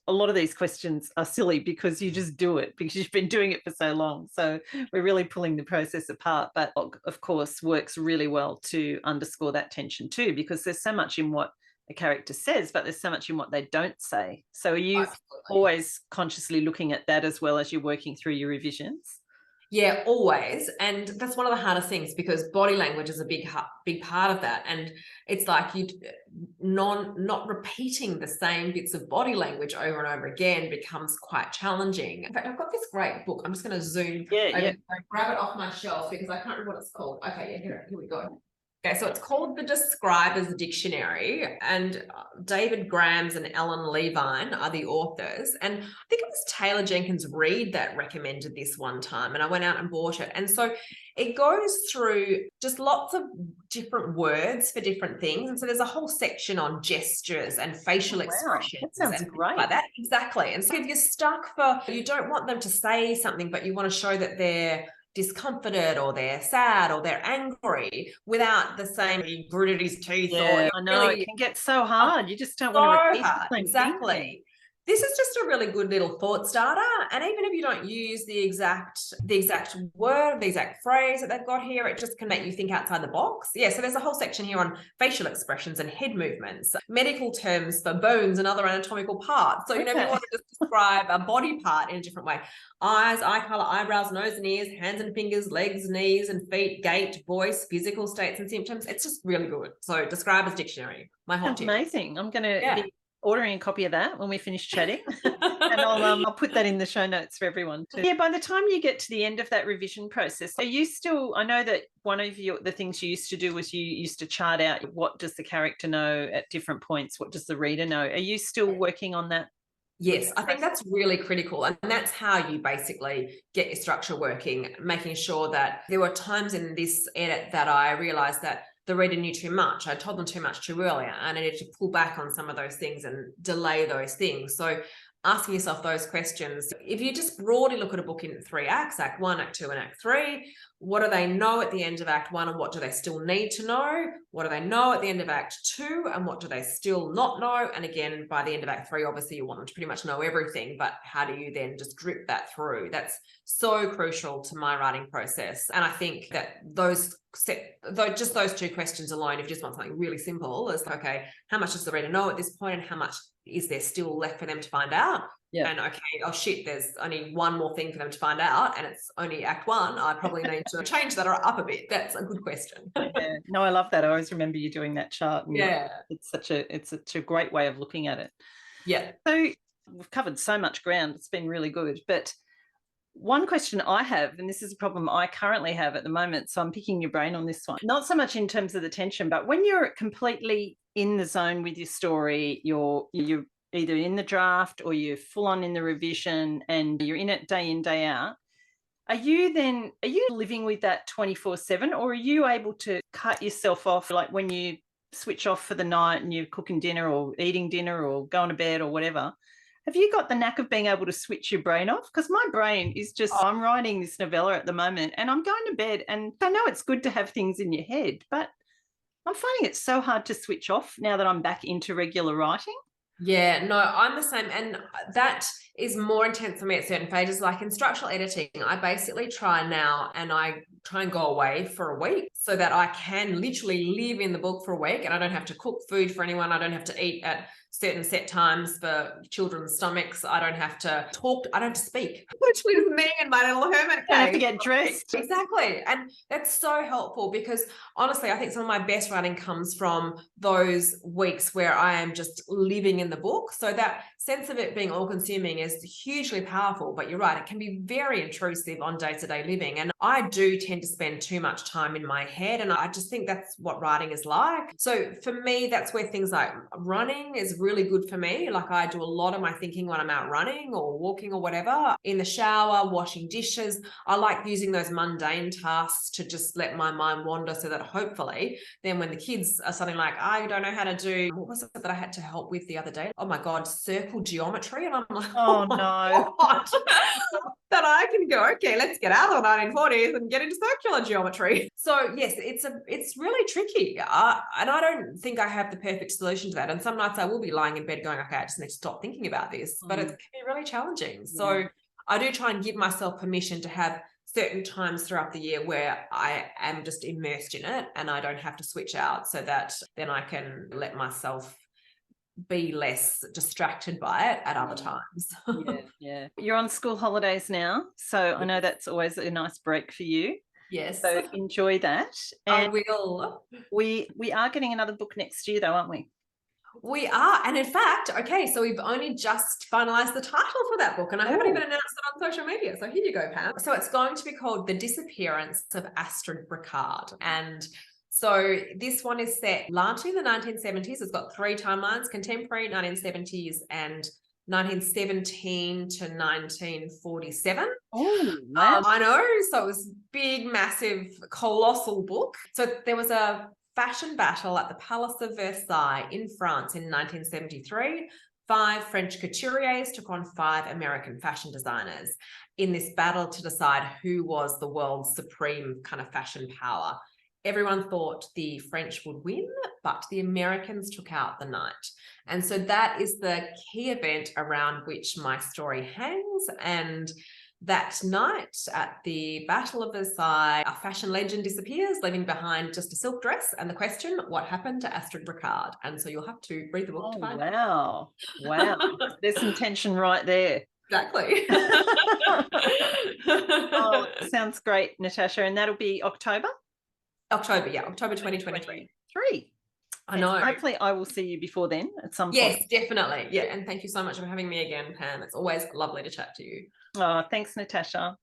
A lot of these questions are silly because you just do it, because you've been doing it for so long. So we're really pulling the process apart, but of course works really well to underscore that tension too, because there's so much in what a character says, but there's so much in what they don't say. So are you always consciously looking at that as well as you're working through your revisions? Yeah, always. And that's one of the hardest things, because body language is a big part of that. And it's like not repeating the same bits of body language over and over again becomes quite challenging. In fact, I've got this great book. I'm just going to zoom over, grab it off my shelf because I can't remember what it's called. Okay, yeah, here we go. Okay, so it's called The Describer's Dictionary, and David Grams and Ellen Levine are the authors. And I think it was Taylor Jenkins Reid that recommended this one time, and I went out and bought it. And so it goes through just lots of different words for different things. And so there's a whole section on gestures and facial expressions. That sounds great. Like that. Exactly. And so if you're stuck you don't want them to say something, but you want to show that they're discomforted or they're sad or they're angry without the same, he gritted his teeth. Yeah, I know, it can get so hard. You just don't want to repeat the same thing. This is just a really good little thought starter. And even if you don't use the exact word, the exact phrase that they've got here, it just can make you think outside the box. Yeah, so there's a whole section here on facial expressions and head movements, medical terms for bones and other anatomical parts. So, you know, if you want to just describe a body part in a different way, eyes, eye color, eyebrows, nose and ears, hands and fingers, legs, knees and feet, gait, voice, physical states and symptoms. It's just really good. So Describer's Dictionary, my whole tip. Amazing. I'm going to be ordering a copy of that when we finish chatting. And I'll put that in the show notes for everyone too. Yeah, by the time you get to the end of that revision process, are you still, I know that one of the things you used to do was you used to chart out what does the character know at different points, what does the reader know? Are you still working on that? Yes, I think that's really critical. And that's how you basically get your structure working, making sure that there were times in this edit that I realized that the reader knew too much. I told them too much too early. I needed to pull back on some of those things and delay those things. So asking yourself those questions, if you just broadly look at a book in 3 acts, Act 1, Act 2, and Act 3, what do they know at the end of Act 1 and what do they still need to know? What do they know at the end of Act 2 and what do they still not know? And again, by the end of Act 3, obviously you want them to pretty much know everything, but how do you then just drip that through? That's so crucial to my writing process. And I think that just those 2 questions alone, if you just want something really simple, is okay, how much does the reader know at this point and how much is there still left for them to find out? Yeah. And okay, oh shit, there's only one more thing for them to find out and it's only Act 1. I probably need to change that up a bit. That's a good question. Yeah. No, I love that. I always remember you doing that chart. And yeah. It's such a great way of looking at it. Yeah. So we've covered so much ground. It's been really good. But one question I have, and this is a problem I currently have at the moment, so I'm picking your brain on this one, not so much in terms of the tension, but when you're completely in the zone with your story, you're either in the draft or you're full on in the revision and you're in it day in, day out. Are you living with that 24/7 or are you able to cut yourself off, like when you switch off for the night and you're cooking dinner or eating dinner or going to bed or whatever? Have you got the knack of being able to switch your brain off? Because my brain is just, I'm writing this novella at the moment and I'm going to bed and I know it's good to have things in your head, but I'm finding it so hard to switch off now that I'm back into regular writing. Yeah, no, I'm the same. And that is more intense for me at certain phases. Like in structural editing, I basically try now and I try and go away for a week so that I can literally live in the book for a week and I don't have to cook food for anyone. I don't have to eat at certain set times for children's stomachs. I don't have to talk. I don't have to speak. Literally just me and my little hermit cave. I have to get dressed. Exactly. And that's so helpful because honestly, I think some of my best writing comes from those weeks where I am just living in the book. So that sense of it being all consuming is hugely powerful, but you're right. It can be very intrusive on day-to-day living. And I do tend to spend too much time in my head. And I just think that's what writing is like. So for me, that's where things like running is really good for me. Like I do a lot of my thinking when I'm out running or walking or whatever, in the shower, washing dishes. I like using those mundane tasks to just let my mind wander so that hopefully then when the kids are something like, I don't know how to do, what was it that I had to help with the other day? Oh my God, circle geometry. And I'm like, oh no. that I can go, okay, let's get out of the 1940s and get into circular geometry. So yes, it's really tricky. And I don't think I have the perfect solution to that. And some nights I will be lying in bed going, okay, I just need to stop thinking about this, but it can be really challenging. So I do try and give myself permission to have certain times throughout the year where I am just immersed in it and I don't have to switch out so that then I can let myself be less distracted by it at other times. Yeah. You're on school holidays now, so I know that's always a nice break for you. Yes. So enjoy that. And I will. We are getting another book next year though, aren't we? We are. And in fact, okay, so we've only just finalized the title for that book and I haven't even announced it on social media. So here you go, Pam. So it's going to be called The Disappearance of Astrid Bricard. And so this one is set largely in the 1970s. It's got 3 timelines, contemporary, 1970s, and 1917 to 1947. Oh, wow. I know. So it was big, massive, colossal book. So there was a fashion battle at the Palace of Versailles in France in 1973. 5 French couturiers took on 5 American fashion designers in this battle to decide who was the world's supreme kind of fashion power. Everyone thought the French would win, but the Americans took out the night. And so that is the key event around which my story hangs. And that night at the Battle of Versailles, a fashion legend disappears, leaving behind just a silk dress and the question, what happened to Astrid Bricard? And so you'll have to read the book to find out. Wow. There's some tension right there. Exactly. Oh, sounds great, Natasha. And that'll be October? October 2023. I know. Hopefully I will see you before then at some point. Yes, definitely. Yeah. And thank you so much for having me again, Pam. It's always lovely to chat to you. Oh, thanks, Natasha.